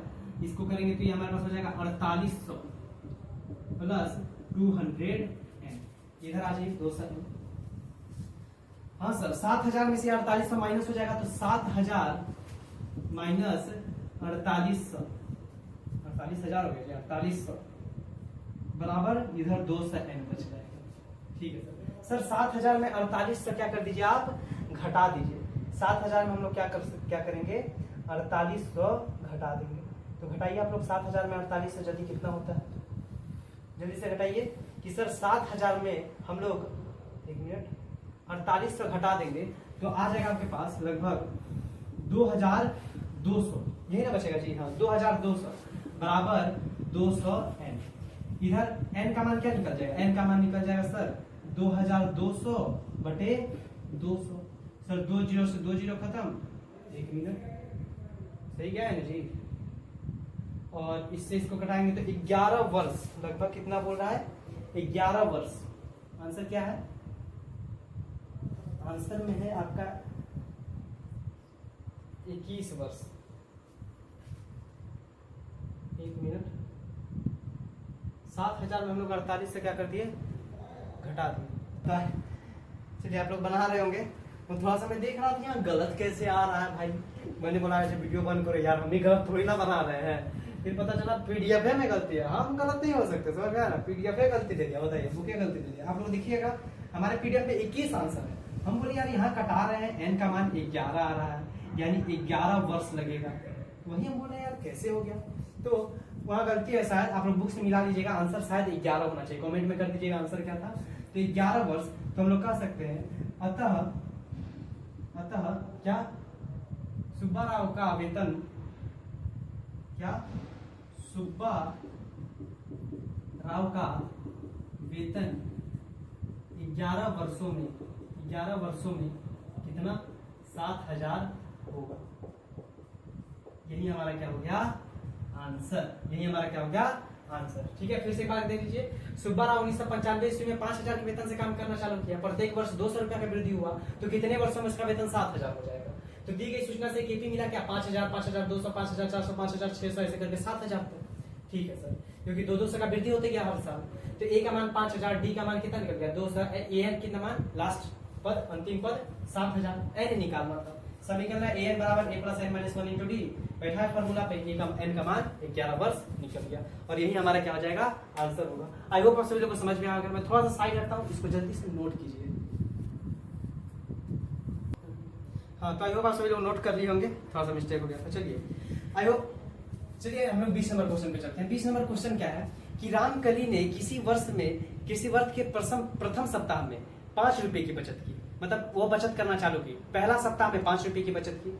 इसको करेंगे तो ये हमारे पास हो जाएगा 4,800 प्लस 200 n। इधर आ जाइए 200। हाँ सर 7,000 में से 4,800 माइनस हो जाएगा तो 7,000 माइनस 4,800, 48,000 हो गया। 4,800 बराबर इधर 200 n बच जाएगा। ठीक है सर। सर 7,000 में 4800 क्या कर दीजिए आप? घटा दीजिए। 7,000 में हम लोग क्या करेंगे? 4800 घटा देंगे। तो घटाइए आप लोग 7,000 में 4800 जल्दी कितना होता है? जल्दी से घटाइए कि सर 7,000 में हम लोग 1 मिनट 4800 घटा देंगे तो आ जाएगा आपके पास लगभग 2,200, यही ना बचेगा जी? हाँ 2,200 बराबर 200 n। इधर n का मान क्या निकल जाएगा? n का मान निकल जाएगा सर 2,200 बटे 200। सर 2 0 से 2 0 खत्म। 1 मिनट सही क्या है ना जी? और इससे इसको घटाएंगे तो 11 वर्ष लगभग कितना बोल रहा है? 11 वर्ष। आंसर क्या है? आंसर में है आपका 21 वर्ष। 1 मिनट 7,000 में हम लोग 48 से क्या कर दिए? घटा दिए। चलिए आप लोग बना रहे होंगे तो थोड़ा सा मैं देख रहा था यहाँ गलत कैसे आ रहा है भाई। मैंने बोला ऐसे वीडियो बंद करो यार, हम भी गलत थोड़ी ना बना रहे हैं। फिर पता चला पीडीएफ में गलती है। हम गलत नहीं हो सकते, समझ गया ना? पीडीएफ में गलती दे दिया, बताइए बुके गलती दे दिया। आप लोग देखिएगा हमारे पीडीएफ में 21 आंसर है। हम बोले यार यहाँ कटा रहे हैं, एन का मान 11 आ रहा है यानी 11 वर्ष लगेगा। वही हम बोले यार कैसे हो गया? तो वहाँ गलती है शायद, आप लोग बुक से मिला लीजिएगा। आंसर शायद 11 होना चाहिए, कमेंट में कर दीजिएगा आंसर क्या था। तो 11 वर्ष तो हम लोग कह सकते हैं। अतः क्या सुब्बा राव का वेतन, क्या सुब्बा राव का वेतन 11 वर्षों में कितना? 7,000 होगा। यही हमारा क्या हो गया? आंसर। यही हमारा क्या हो गया? आंसर। ठीक है, फिर से एक बार देख लीजिए। सुब्बा राव 1995 ईस्वी में 5,000 के वेतन से काम करना चालू किया। प्रत्येक वर्ष 200 रुपया का वृद्धि हुआ तो कितने वर्षों में उसका वेतन 7,000 हो जाएगा? तो दी गई सूचना से केपी मिला क्या? 5,000, 5,200, 5,400, 5,600 ऐसे करके 7,000 तक। ठीक है सर, क्योंकि 200 का वृद्धि होते गया हर साल। तो ए का मान 5,000, डी का मान कितना निकल गया? 200, ए एन कितना मान? लास्ट पद अंतिम पद 7,000। एन निकालना था। समीकरण है an बराबर a plus n minus 1 into D, बैठा है फॉर्मूला पे a का n का मान 11 वर्ष निकल गया और यही हमारा क्या हो जाएगा आंसर होगा। आई होप आप सभी लोग को समझ में आ गया। मैं थोड़ा सा साइड रखता हूँ, इसको जल्दी से नोट कीजिए। हाँ, तो आई होप आप सभी लोग नोट कर लिए होंगे, थोड़ा सा मिस्टेक हो गया था। चलिए आई होप, चलिए हम लोग 20 नंबर क्वेश्चन पे चलते हैं। 20 नंबर क्वेश्चन क्या है कि रामकली ने किसी वर्ष के प्रथम सप्ताह में 5 रुपए की बचत की, मतलब वो बचत करना चालू की। पहला सप्ताह में 5 रुपए की बचत की,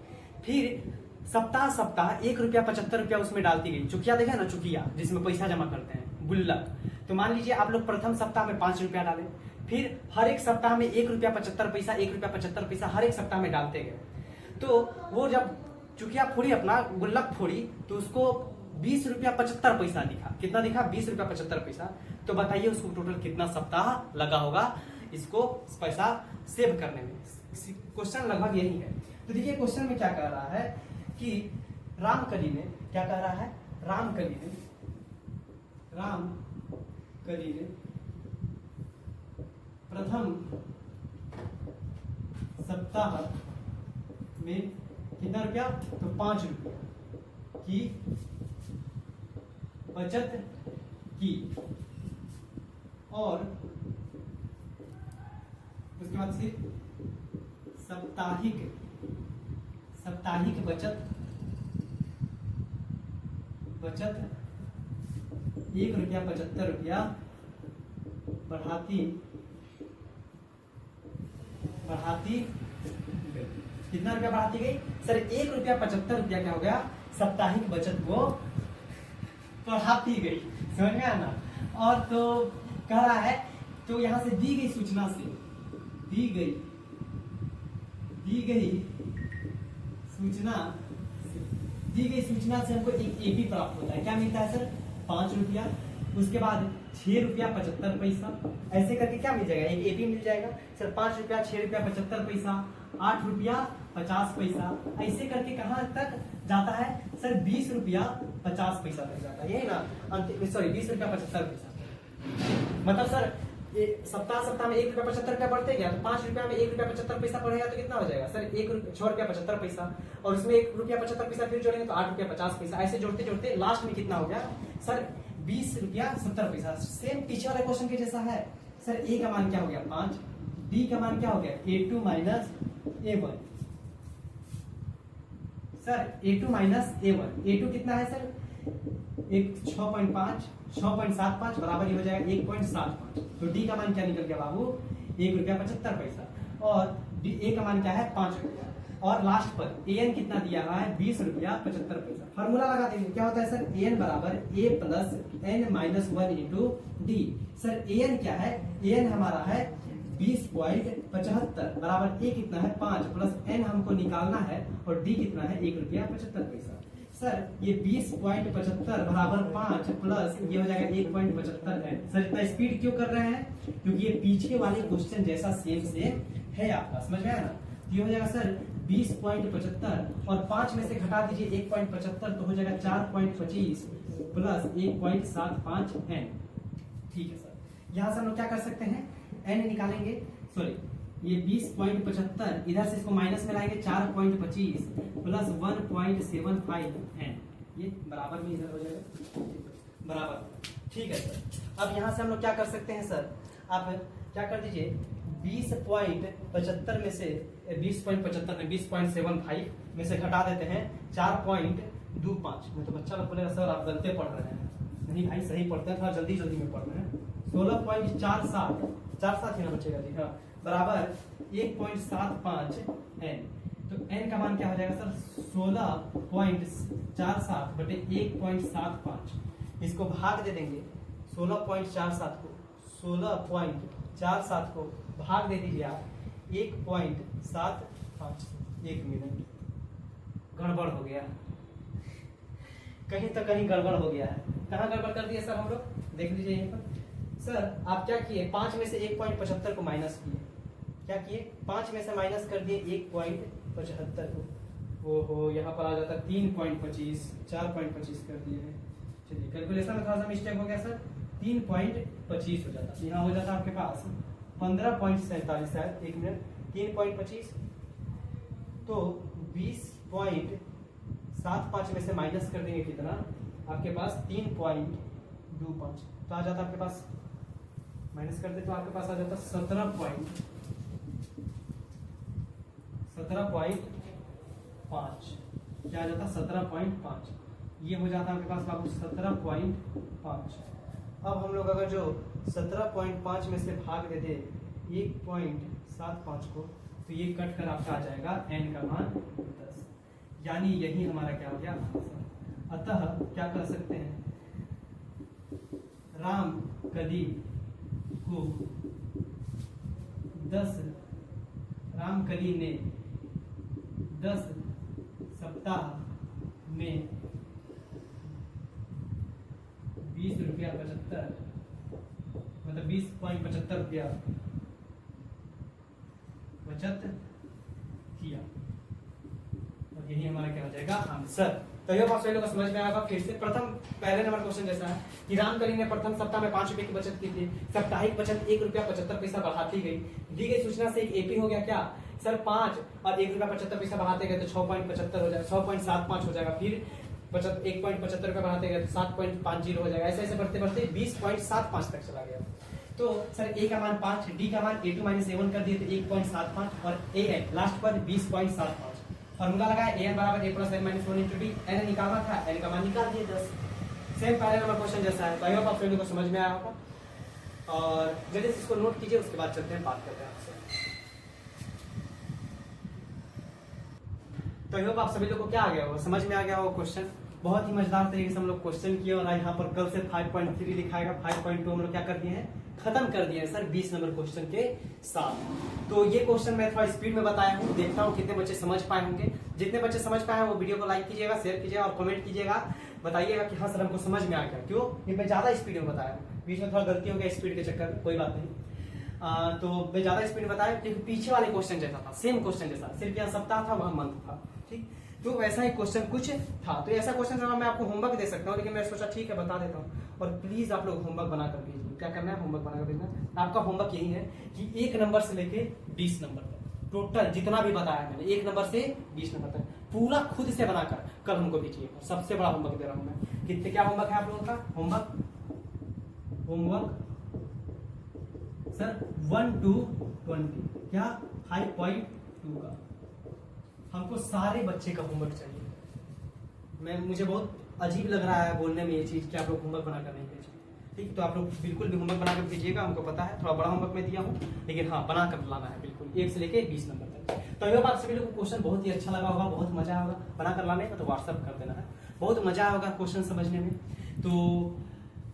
फिर सप्ताह 1 रुपया 75 रुपया उसमें डालती गई। चुकिया देखा ना, चुकिया जिसमें पैसा जमा करते हैं, गुल्लक। तो मान लीजिए आप लोग प्रथम सप्ताह में 5 रुपया डालें, फिर हर एक सप्ताह में 1 रुपया 75 पैसा 1 रुपया 75 पैसा हर एक सप्ताह में डालते गए। तो वो जब चुकिया फोड़ी, अपना गुल्लक फोड़ी, तो उसको 20 रुपया 75 पैसा दिखा। कितना दिखा? 20 रुपया 75 पैसा। तो बताइए उसको टोटल कितना सप्ताह लगा होगा इसको पैसा सेव करने में। क्वेश्चन लगभग यही है। तो देखिए क्वेश्चन में क्या कह रहा है कि रामकली ने क्या कह रहा है, रामकली ने प्रथम सप्ताह में कितना रुपया? तो 5 रुपया की बचत की और उसके बाद से साप्ताहिक बचत 1 रुपया 75 रुपया बढ़ाती कितना रुपया बढ़ाती गई सर? 1 रुपया 75 रुपया क्या हो गया? साप्ताहिक बचत को बढ़ाती गई। समझ में आया ना? और तो कह रहा है, तो यहां से दी गई सूचना से हमको एक एपी प्राप्त होता है। क्या मिलता है सर? 5 रुपया, उसके बाद 6 रुपया 75 पैसा, ऐसे करके क्या मिल जाएगा? एक एपी मिल जाएगा सर। 5 रुपया 6 रुपया 75 पैसा 8 रुपया 50 पैसा, ऐसे करके कहाँ तक जाता है सर? 20 रुपया 50 पैसा तक जाता है, यही ना? सॉरी 20 रुपया 75 पैसा। मतलब सर सप्ताह में 1 रुपया 75 रुपया बढ़ते गया, तो 5 रुपया में 1 रुपया 75 पैसा बढ़ेगा तो कितना हो जाएगा सर? 6 रुपया 75 पैसा, और उसमें 1 रुपया 75 पैसा फिर जोड़ेंगे तो 8 रुपया 50 पैसा। ऐसे जोड़ते जोड़ते लास्ट में कितना हो गया सर? 20 रुपया 70 पैसा। सेम पीछे वाले क्वेश्चन के जैसा है सर। ए का मान क्या हो गया? 5। डी का मान क्या हो गया? A2 minus A1 sir. A2 minus A1, A2 कितना है सर? 6.75 बराबर ही हो जाएगा 1.75। तो डी का मान क्या निकल गया बाबू? 1 रुपया 75 पैसा। और ए का मान क्या है? 5 रुपया। और लास्ट पर एन कितना दिया हुआ है? 20 रुपया 75 पैसा। फॉर्मूला लगा देंगे, क्या होता है सर? एन बराबर A plus N minus 1 into D. Sir N क्या है? एन हमारा है 20.75 बराबर ए कितना है? 5 प्लस एन हमको निकालना है, और डी कितना है? 1 रुपया 75 पैसा। सर ये 20.75 बराबर 5 प्लस ये हो जाएगा 1.75 है। सर इतना स्पीड क्यों कर रहे हैं? क्योंकि ये पीछे वाले क्वेश्चन जैसा सेम है आपका। समझ में आया ना? ये हो जाएगा सर 20.75 और 5 में से घटा दीजिए 1.75 तो हो जाएगा 4.25 प्लस 1.75 एन। ठीक है सर। यहाँ से हम लोग क्या कर सकते हैं? एन निकालेंगे, सॉरी ये 20.75 इधर से इसको माइनस में लाएंगे 4.25 प्लस 1.75 एन, ये बराबर में इधर हो जाएगा बराबर। ठीक है सर। अब यहाँ से हम लोग क्या कर सकते हैं सर? आप क्या कर दीजिए 20.75 में से 20.75 में 20.75 में से घटा देते हैं 4.25। मैं तो बच्चा लोग बोलेगा सर आप गलती पढ़ रहे हैं। नहीं भाई सही पढ़ते हैं, थोड़ा जल्दी में पढ़ रहे हैं। 16.47 ही ना बचेगा जी, हाँ बराबर 1.75 एन। तो एन का मान क्या हो जाएगा सर? 16.47 बटे 1.75। इसको भाग दे देंगे 16.47 को भाग दे दीजिए आप 1.75। 1 मिनट, गड़बड़ हो गया कहीं तो कहीं गड़बड़ हो गया है। कहाँ गड़बड़ कर दिया सर हम लोग? देख लीजिए यहाँ पर सर। आप क्या किए? 5 में से 1.75 को माइनस किए। क्या किए? 5 में से माइनस कर दिए 1.75 को। ओहो यहाँ पर आ जाता 3.25, 4.25 कर दिए हैं। चलिए कैलकुलेशन में थोड़ा सा मिस्टेक हो गया सर। 3.25 हो जाता, यहाँ हो जाता आपके पास 15.47 शायद। 1 मिनट 3.25 तो 20.75 में से माइनस कर देंगे कितना, आपके पास 3.25, तो आ जाता आपके पास, माइनस कर दे तो आपके पास आ जाता 17.5, क्या आ जाता 17.5, ये हो जाता आपके पास बाबू 17.5। अब हम लोग अगर जो 17.5 में से भाग देते 1.75 को, तो ये कट कर आपका आ जाएगा n का मान 10, यानी यही हमारा क्या हो गया आंसर। अतः क्या कर सकते हैं, रामकली ने 10 सप्ताह में 20 रुपया 75, मतलब 20.75 रुपया बचत किया, और यही हमारा क्या हो जाएगा आंसर। तो ये आप सभी लोगों को समझ में आएगा। फिर से प्रथम पहले नंबर क्वेश्चन जैसा है कि रामकली ने प्रथम सप्ताह में 5 रुपए की बचत की थी, साप्ताहिक बचत 1 रुपया 75 पैसा बढ़ाती गई, दी गई सूचना से एक एपी हो गया क्या सर 5, और 1 रुपया 75 पैसा बढ़ाते गए तो 6.75 हो जाएगा, 6.75 हो जाएगा, फिर बचत 1.75 रुपया बढ़ाते गए तो 7.50 हो जाएगा, ऐसे ऐसे बढ़ते बढ़ते 20.75 तक चला गया। तो सर ए का मान 5, डी का मान A2 - A1 कर दिए तो 1.75, और AN लास्ट पर 20.75। फॉर्मूला लगाया AN बराबर A + N - 1 × D, N निकालना था, N का मान निकाल दिए 10। सेम पहले नंबर क्वेश्चन जैसा है। तो आई होप आप सभी को समझ में आया होगा, और जल्दी से इसको नोट कीजिए, उसके बाद चलते हैं बात करते हैं आपसे। तो आई होप आप सभी लोग को क्या आ गया होगा, समझ में आ गया होगा क्वेश्चन। बहुत ही मजेदार तरीके से हम लोग क्वेश्चन किए, और यहाँ पर कल से 5.3 लिखाएगा, 5.2 हम लोग क्या कर दिए हैं, खत्म कर दिए हैं सर 20 नंबर क्वेश्चन के साथ। तो ये क्वेश्चन मैं थोड़ा स्पीड में बताया हूँ, देखता हूँ कितने बच्चे समझ पाए होंगे। जितने बच्चे समझ पाए हैं वो वीडियो को लाइक कीजिएगा, शेयर कीजिएगा और कमेंट कीजिएगा, बताइएगा कि हाँ सर हमको समझ में आ गया। क्यों, ये मैं ज्यादा स्पीड में बताया, बीच में थोड़ा गलती हो गया स्पीड के चक्कर में, कोई बात नहीं। तो मैं ज्यादा स्पीड में बताया क्योंकि पीछे वाले क्वेश्चन जैसा था, सेम क्वेश्चन जैसा, सिर्फ यहाँ सप्ताह था वहां मंथ था, ठीक। तो वैसा ही क्वेश्चन कुछ था। तो ऐसा क्वेश्चन जवाब मैं आपको होमवर्क दे सकता हूँ, लेकिन मैं सोचा ठीक है बता देता हूँ। और प्लीज आप लोग होमवर्क बनाकर भेजिए। क्या करना है, होमवर्क बनाकर भेजना। आपका होमवर्क यही है कि 1 नंबर से लेके 20 नंबर तक टोटल जितना भी बताया मैंने, 1 नंबर से 20 नंबर तक पूरा खुद से बनाकर कल हमको भेजिए। सबसे बड़ा होमवर्क दे रहा हूँ मैं। कितने क्या होमवर्क है आप लोगों का, होमवर्क सर 1 to 20, क्या 5.2 का हमको सारे बच्चे का होमवर्क चाहिए। मुझे बहुत अजीब लग रहा है बोलने में ये चीज कि आप लोग होमवर्क बनाकर नहीं भेजिए, ठीक। तो आप लोग बिल्कुल भी होमवर्क बनाकर भेजिएगा। हमको पता है थोड़ा बड़ा होमवर्क मैं दिया हूँ, लेकिन हाँ बनाकर लाना है बिल्कुल, 1 से लेके 20 नंबर तक। तो ये बात सभी लोग को क्वेश्चन बहुत ही अच्छा लगा होगा, बहुत मजा होगा बनाकर लाने का, तो व्हाट्सअप कर देना है, बहुत मजा होगा क्वेश्चन समझने में। तो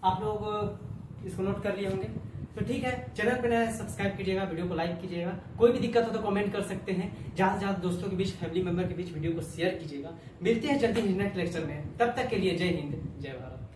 आप लोग इसको नोट कर लिए होंगे। तो ठीक है, चैनल पे नया सब्सक्राइब कीजिएगा, वीडियो को लाइक कीजिएगा। कोई भी दिक्कत हो तो कमेंट कर सकते हैं। ज्यादा से ज्यादा दोस्तों के बीच, फैमिली मेंबर के बीच वीडियो को शेयर कीजिएगा। मिलते हैं जल्दी नेक्स्ट लेक्चर में, तब तक के लिए जय हिंद, जय भारत।